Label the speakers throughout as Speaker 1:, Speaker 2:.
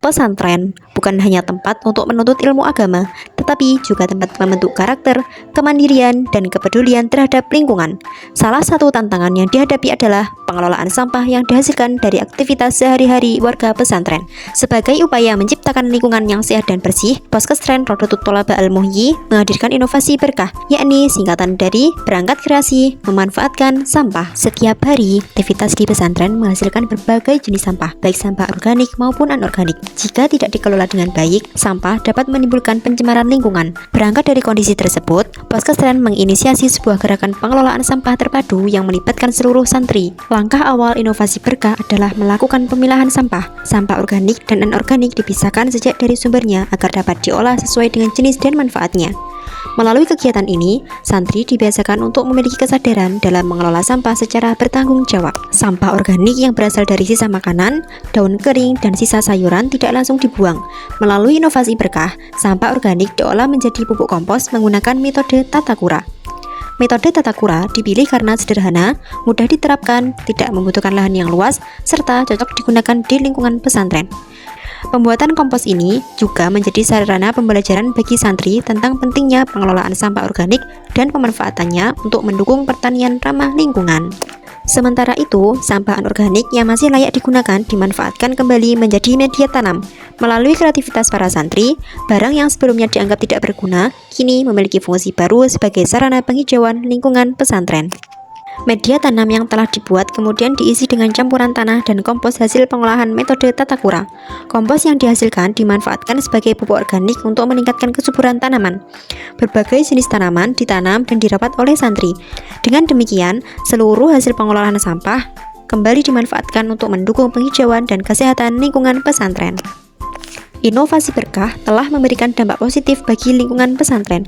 Speaker 1: Pesantren bukan hanya tempat untuk menuntut ilmu agama, tetapi juga tempat membentuk karakter, kemandirian, dan kepedulian terhadap lingkungan. Salah satu tantangan yang dihadapi adalah pengelolaan sampah yang dihasilkan dari aktivitas sehari-hari warga pesantren. Sebagai upaya menciptakan lingkungan yang sehat dan bersih, Poskestren Rodotul Tholaba Al-Muhyi menghadirkan inovasi berkah, yakni singkatan dari berangkat kreasi, memanfaatkan sampah. Setiap hari, aktivitas di pesantren menghasilkan berbagai jenis sampah, baik sampah organik maupun anorganik. Jika tidak dikelola dengan baik, sampah dapat menimbulkan pencemaran lingkungan. Berangkat dari kondisi tersebut, Poskestren menginisiasi sebuah gerakan pengelolaan sampah terpadu yang melibatkan seluruh santri. Langkah awal inovasi berkah adalah melakukan pemilahan sampah. Sampah organik dan anorganik dipisahkan sejak dari sumbernya agar dapat diolah sesuai dengan jenis dan manfaatnya. Melalui kegiatan ini, santri dibiasakan untuk memiliki kesadaran dalam mengelola sampah secara bertanggung jawab. Sampah organik yang berasal dari sisa makanan, daun kering, dan sisa sayuran tidak langsung dibuang. Melalui inovasi berkah, sampah organik diolah menjadi pupuk kompos menggunakan metode tatakura. Metode tatakura dipilih karena sederhana, mudah diterapkan, tidak membutuhkan lahan yang luas, serta cocok digunakan di lingkungan pesantren. Pembuatan kompos ini juga menjadi sarana pembelajaran bagi santri tentang pentingnya pengelolaan sampah organik dan pemanfaatannya untuk mendukung pertanian ramah lingkungan. Sementara itu, sampah anorganik yang masih layak digunakan dimanfaatkan kembali menjadi media tanam. Melalui kreativitas para santri, barang yang sebelumnya dianggap tidak berguna, kini memiliki fungsi baru sebagai sarana penghijauan lingkungan pesantren. Media tanam yang telah dibuat kemudian diisi dengan campuran tanah dan kompos hasil pengolahan metode tatakura. Kompos yang dihasilkan dimanfaatkan sebagai pupuk organik untuk meningkatkan kesuburan tanaman. Berbagai jenis tanaman ditanam dan dirawat oleh santri. Dengan demikian, seluruh hasil pengolahan sampah kembali dimanfaatkan untuk mendukung penghijauan dan kesehatan lingkungan pesantren. Inovasi berkah telah memberikan dampak positif bagi lingkungan pesantren.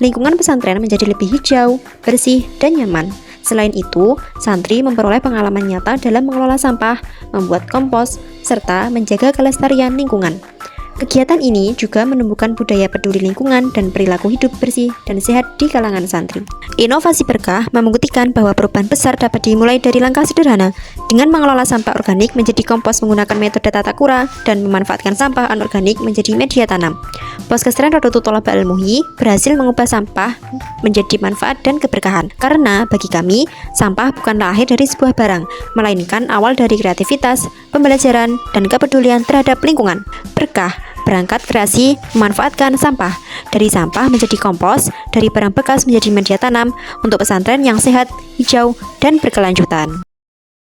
Speaker 1: Lingkungan pesantren menjadi lebih hijau, bersih, dan nyaman. Selain itu, santri memperoleh pengalaman nyata dalam mengelola sampah, membuat kompos, serta menjaga kelestarian lingkungan. Kegiatan ini juga menumbuhkan budaya peduli lingkungan dan perilaku hidup bersih dan sehat di kalangan santri. Inovasi berkah membuktikan bahwa perubahan besar dapat dimulai dari langkah sederhana, dengan mengelola sampah organik menjadi kompos menggunakan metode tatakura dan memanfaatkan sampah anorganik menjadi media tanam. Poskestren Rodotul Tholaba Al-Muhyi berhasil mengubah sampah menjadi manfaat dan keberkahan. Karena bagi kami, sampah bukanlah akhir dari sebuah barang, melainkan awal dari kreativitas, pembelajaran, dan kepedulian terhadap lingkungan. Berkah berangkat kreasi memanfaatkan sampah. Dari sampah menjadi kompos, dari barang bekas menjadi media tanam untuk pesantren yang sehat, hijau, dan berkelanjutan.